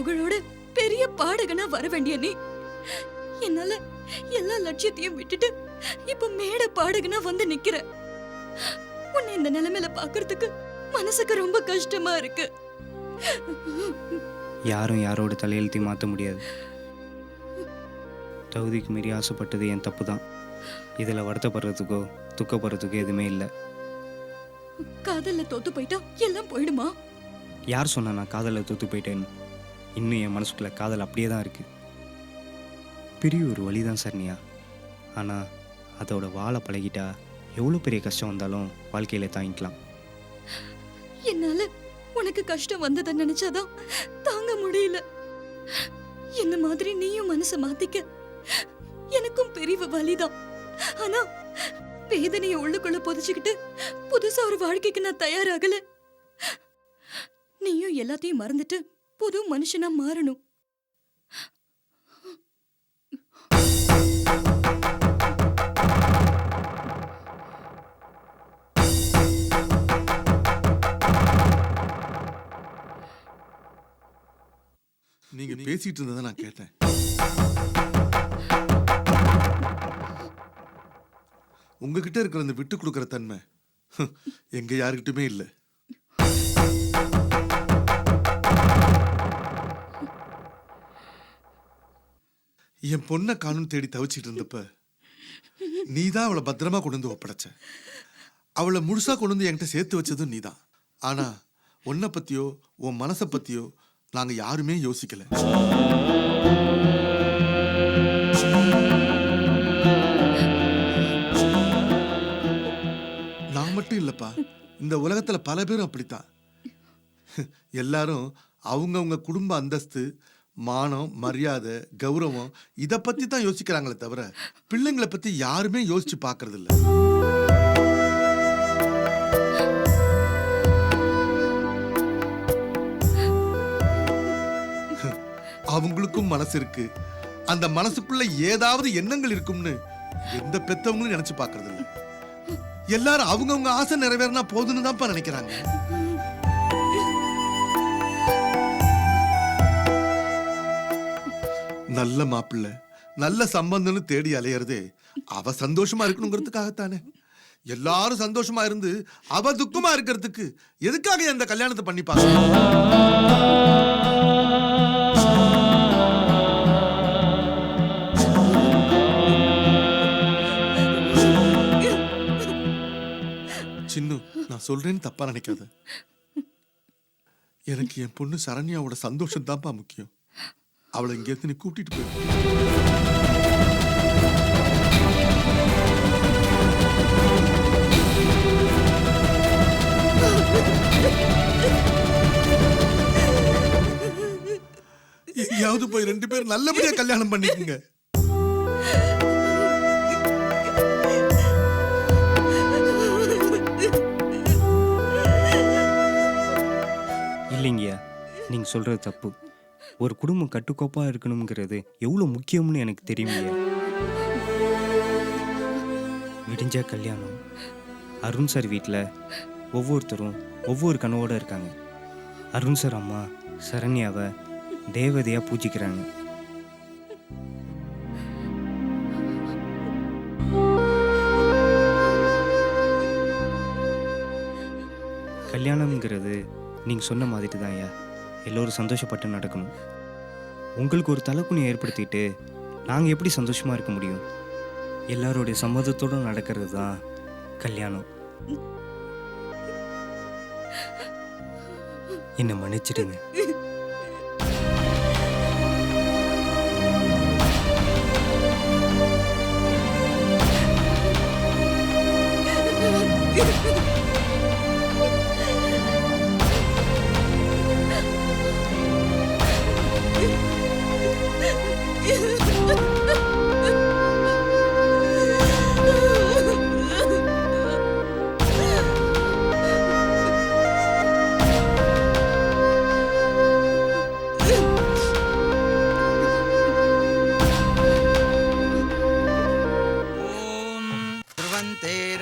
புகழோட பெரிய பாடகனா வர வேண்டிய நீ என்னால எல்லா லட்சியத்தையும் விட்டுட்டு இப்ப மேடை பாடகனா வந்து நிக்கிற. உன்னை இந்த நிலைமையில பாக்குறதுக்கு மனசுக்கு ரொம்ப கஷ்டமா இருக்கு. யாரும் யாரோட தலையெழுத்தி மாற்ற முடியாது. தகுதிக்கு மீறி ஆசைப்பட்டது என் தப்பு தான். இதில் வருத்தப்படுறதுக்கோ துக்கப்படுறதுக்கோ எதுவுமே இல்லை. காதல்ல தோத்து போயிட்டா எல்லாம் போயிடுமா? யார் சொன்னா நான் காதலில் தோத்து போயிட்டேன்னு? இன்னும் என் மனசுக்குள்ள காதல் அப்படியே தான் இருக்கு. பிரிய ஒரு வழிதான் சரண்யா. ஆனால் அதோட வாழ பழகிட்டா எவ்வளோ பெரிய கஷ்டம் வந்தாலும் வாழ்க்கையில் தாங்கிக்கலாம். என்னால உனக்கு கஷ்டம் வந்ததை நினைச்சாதான் தாங்க முடியல. என்ன மாதிரி நீயும் மனசை மாத்திக்க எனக்கும் பெரிய வலிதான். ஆனா வேதனையை உள்ளுக்குள்ள புதைச்சுக்கிட்டு புதுசா ஒரு வாழ்க்கைக்கு நான் தயாராகல. நீயும் எல்லாத்தையும் மறந்துட்டு புது மனுஷனா மாறணும். நீங்க பேசிட்டு இருந்ததை நான் கேட்டேன். உங்ககிட்ட இருக்கிற அந்த விட்டு கொடுக்கிற தன்மை எங்க யாருக்கிட்டுமே இல்லை. என் பொண்ணை காணும் தேடி தவிச்சிட்டு இருந்தப்ப நீதான் அவளை பத்திரமா கொண்டு வந்து ஒப்படைச்ச. அவளை முழுசா கொண்டு வந்து என்கிட்ட சேர்த்து வச்சதும் நீதான். ஆனா உன்னை பத்தியோ உன் மனசை பத்தியோ நாங்க யாருமே யோசிக்கல. நான் மட்டும் இல்லப்பா, இந்த உலகத்துல பல பேரும் அப்படித்தான். எல்லாரும் அவங்கவுங்க குடும்ப அந்தஸ்து, மானம், மரியாதை, கௌரவம் இத பத்தி தான் யோசிக்கிறாங்களே தவிர பிள்ளைங்களை பத்தி யாருமே யோசிச்சு பாக்குறது இல்ல. அவங்களுக்கும் மனசு இருக்கு. அந்த மனசுக்குள்ள ஏதாவது எண்ணங்கள் இருக்கும்னு எந்த பெத்தவங்களும் நினைச்சு பாக்குறது இல்ல. எல்லாரும் அவங்கவுங்க ஆசை நிறைவேறினா போதுன்னு தான்ப்பா நினைக்கிறாங்க. நல்ல மாப்பிள்ளை, நல்ல சம்பந்தம்னு தேடி அலையறதே அவ சந்தோஷமா இருக்கணுங்கிறதுக்காகத்தானே. எல்லாரும் சந்தோஷமா இருந்து அவ துக்கமா இருக்கிறதுக்கு எதுக்காக அந்த கல்யாணத்தை பண்ணி பாக்க? சின்னு, நான் சொல்றேன்னு தப்பா நினைக்காத. எனக்கு என் பொண்ணு சரண்யாவோட சந்தோஷம் தான்ப்பா முக்கியம். அவளை இங்க நீ கூட்டிட்டு போய் எங்கேயாவது போய் 2 பேரும் நல்லபடியா கல்யாணம் பண்ணிக்கங்க. இல்லைங்கய்யா, நீங்க சொல்றது தப்பு. ஒரு குடும்பம் கட்டுக்கோப்பா இருக்கணுங்கிறது எவ்வளோ முக்கியம்னு எனக்கு தெரியுங்கய்யா. விடிஞ்சா கல்யாணம். அருண் சார் வீட்டில் ஒவ்வொருத்தரும் ஒவ்வொரு கனவோடு இருக்காங்க. அருண் சார் அம்மா சரண்யாவை தேவதையாக பூஜிக்கிறாங்க. கல்யாணம்ங்கிறது நீங்கள் சொன்ன மாதிரி தான் ஐயா, எல்லோரும் சந்தோஷப்பட்டு நடக்கணும். உங்களுக்கு ஒரு தலைக்குனியை ஏற்படுத்திட்டு நாங்கள் எப்படி சந்தோஷமாக இருக்க முடியும்? எல்லாருடைய சம்மதத்தோடு நடக்கிறது தான் கல்யாணம். என்னை மன்னிச்சிடுங்க.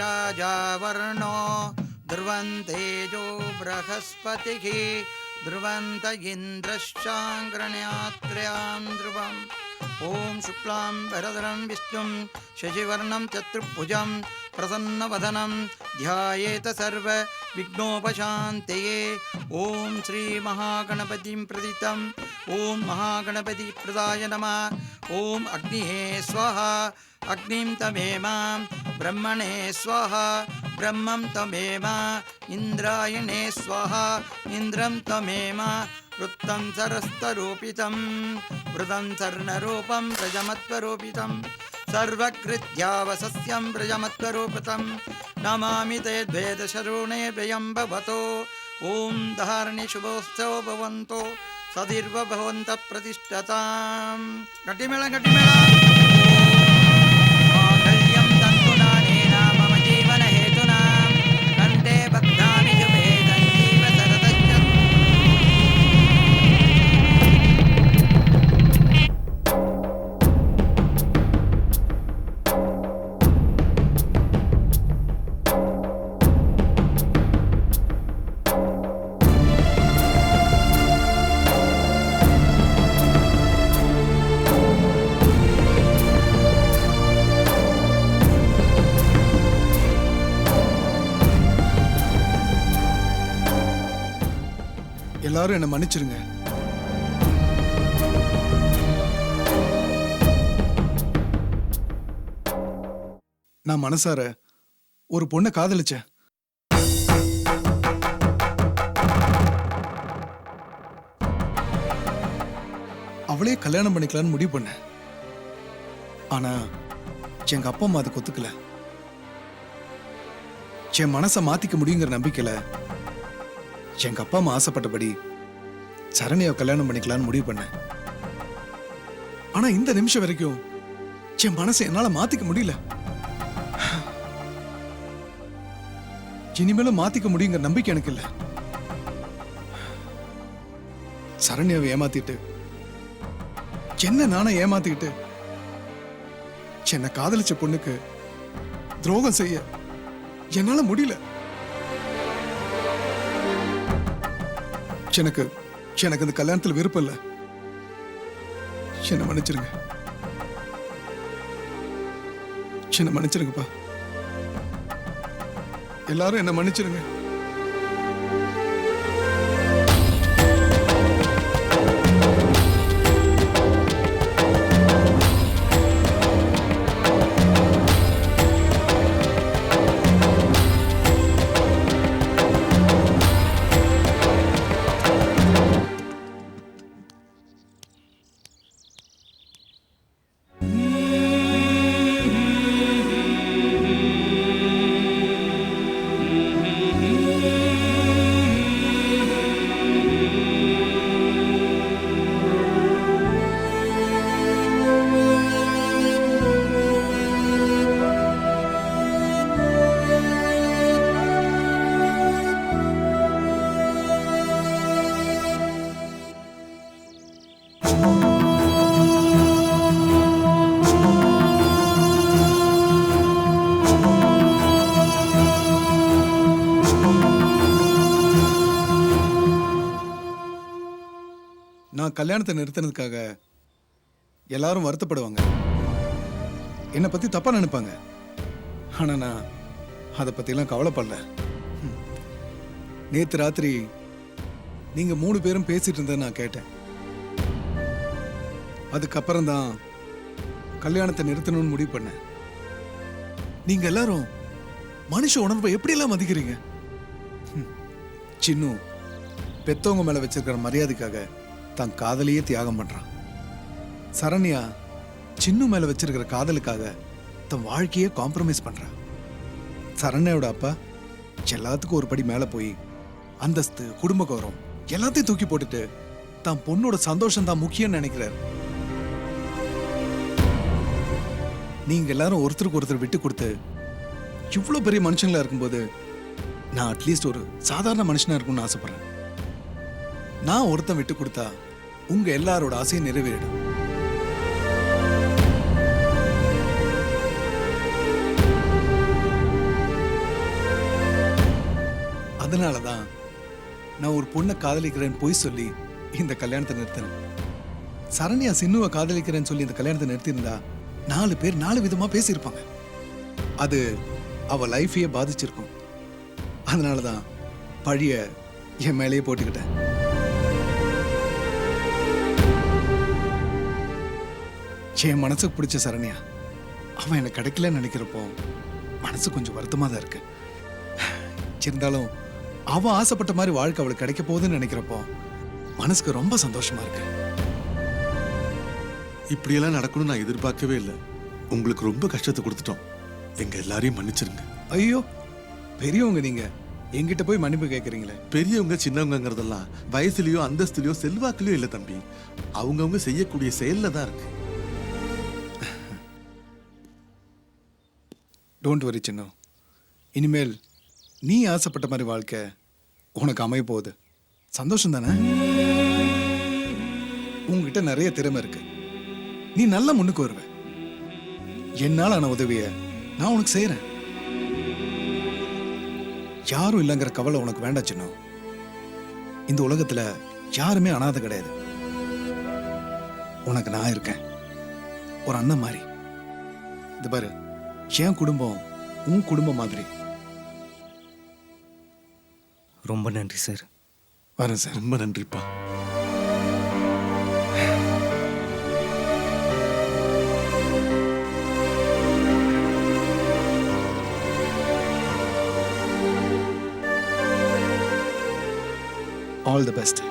राजा वर्णो ध्रुवन्तेजो बृहस्पतिः ध्रुवन्त इन्द्रश्चाङ्ग्रण्यात्र्यां ध्रुवम् ॐ शुक्लां वरदरं विष्णुं शशिवर्णं चतुर्भुजं प्रसन्नवदनं ध्यायेत सर्वविघ्नोपशान्तये ॐ श्रीमहागणपतिं प्रदितम् ॐ महागणपतिप्रदाय नमः ॐ अग्निः स्वाहा अग्निं तमेम ब्रह्मणे स्वाहा ब्रह्मं तमेम इन्द्रायणे स्वाहा इन्द्रं तमेम वृत्तं सरस्तरूपितं वृतं सर्णरूपं प्रजमत्वरूपितं सर्वकृत्यावसस्यं प्रजमत्वरूपितं नमामि ते द्वेदशरूणे व्ययं भवतो ॐ धारणे शुभोत्सव भवन्तो सदीर्घ भवन्तः प्रतिष्ठतां गटिमेळ गटिमेळ माङ्गल्यं तन्तुनानेन मम जीवनहेतुनां कण्ठे बध्नामि शुभे सञ्जीव सरदश्च எல்லாரும் என்னை மன்னிச்சிருங்க. நான் மனசார ஒரு பொண்ணை காதலிச்சேன். அவளே கல்யாணம் பண்ணிக்கலான்னு முடிவு பண்ணேன். ஆனா எங்க அப்பா அம்மா அதுக்கு ஒத்துக்கல. என் மனசை மாத்திக்க முடியுங்கிற நம்பிக்கையில எங்க அப்பா அம்மா ஆசைப்பட்டபடி சரணியை கல்யாணம் பண்ணிக்கலான்னு முடிவு பண்ணேன். ஆனா இந்த நிமிஷம் வரைக்கும் என் மனசை என்னால மாத்திக்க முடியல. இனிமேலும் மாத்திக்க முடியுங்கிற நம்பிக்கை எனக்கு இல்ல. சரண்யாவை ஏமாத்திட்டு என்ன நானே ஏமாத்திக்கிட்டு என்னை காதலிச்ச பொண்ணுக்கு துரோகம் செய்ய என்னால முடியல. எனக்கு எனக்கு இந்த கல்யாணத்தில் விருப்பம் இல்லை. என்ன மன்னிச்சிருங்க. என்ன மன்னிச்சிருங்கப்பா. எல்லாரும் என்ன மன்னிச்சிருங்க. நான் கல்யாணத்தை நிறுத்தினதுக்காக எல்லாரும் வருத்தப்படுவாங்க, என்னை பத்தி தப்பா நினைப்பாங்க. ஆனா நான் அதை பத்திலாம் கவலைப்படல. நேத்து ராத்திரி நீங்க 3 பேரும் பேசிட்டு இருந்ததை நான் கேட்டேன். அதுக்கப்புறம் தான் கல்யாணத்தை நிறுத்தணும்னு முடிவு பண்ணேன். நீங்க எல்லாரும் மனுஷ உணர்வை எப்படி எல்லாம் மதிக்கிறீங்க. சின்னு பெத்தவங்க மேல வச்சிருக்கிற மரியாதைக்காக தன் காதலையே தியாகம் பண்றான். சரண்யா சின்னு மேல வச்சிருக்கிற காதலுக்காக தன் வாழ்க்கையே காம்ப்ரமைஸ் பண்றான். சரண்யாவோட அப்பா எல்லாத்துக்கும் ஒரு படி மேல போய் அந்தஸ்து, குடும்ப கௌரவம் எல்லாத்தையும் தூக்கி போட்டுட்டு தான் பொண்ணோட சந்தோஷம் தான் முக்கியம்னு நினைக்கிறார். நீங்க எல்லாரும் ஒருத்தருக்கு ஒருத்தர் விட்டு கொடுத்து இவ்வளவு பெரிய மனுஷங்களா இருக்கும்போது நான் அட்லீஸ்ட் ஒரு சாதாரண மனுஷனா இருக்கும்னு ஆசைப்படுறேன். நான் ஒருத்தன் விட்டு கொடுத்தா உங்க எல்லாரோட ஆசையை நிறைவேறிடும். அதனாலதான் நான் ஒரு பொண்ணை காதலிக்கிறேன்னு பொய் சொல்லி இந்த கல்யாணத்தை நிறுத்தினேன். சரண்யா சின்னுவை காதலிக்கிறேன்னு சொல்லி இந்த கல்யாணத்தை நிறுத்தியிருந்தா 4 பேர் 4 விதமா பேசியிருப்பாங்க. அது அவ லைஃபையே பாதிச்சிருக்கும். அதனாலதான் பழிய என் மேலேயே போட்டுக்கிட்டேன். என் மனசுக்கு பிடிச்ச சரண்யா அவன் எனக்கு கிடைக்கலன்னு நினைக்கிறப்போ மனசு கொஞ்சம் வருத்தமா தான் இருக்கு. இருந்தாலும் அவன் ஆசைப்பட்ட மாதிரி வாழ்க்கை அவளுக்கு கிடைக்க போகுதுன்னு நினைக்கிறப்போ மனசுக்கு ரொம்ப சந்தோஷமா இருக்கு. இப்படியெல்லாம் நடக்கணும்னு நான் எதிர்பார்க்கவே இல்லை. உங்களுக்கு ரொம்ப கஷ்டத்தை கொடுத்துட்டோம். எங்க எல்லாரையும் மன்னிச்சிருங்க. ஐயோ, பெரியவங்க நீங்க என்கிட்ட போய் மன்னிப்பு கேட்குறீங்களே. பெரியவங்க சின்னவங்கிறதெல்லாம் வயசுலயோ அந்தஸ்துலயோ செல்வாக்குலயோ இல்லை தம்பி. அவங்கவுங்க செய்யக்கூடிய செயல்ல தான் இருக்கு. டோன்ட் வரி சின்ன. இனிமேல் நீ ஆசைப்பட்ட மாதிரி வாழ்க்கை உனக்கு அமைய போகுது. சந்தோஷம் தானே? உங்ககிட்ட நிறைய திறமை இருக்கு. நீ நல்லா முன்னுக்கு வருவ. என்னால் ஆன உதவிய நான் உனக்கு செய்யறேன். யாரும் இல்லைங்கிற கவலை உனக்கு வேண்டாம் சின்ன. இந்த உலகத்துல யாருமே அனாதை கிடையாது. உனக்கு நான் இருக்கேன், ஒரு அண்ணன் மாதிரி. இது பாரு, என் குடும்பம் உன் குடும்பம் மாதிரி. ரொம்ப நன்றி சார். வரேன் சார். ரொம்ப நன்றிப்பா. All the best.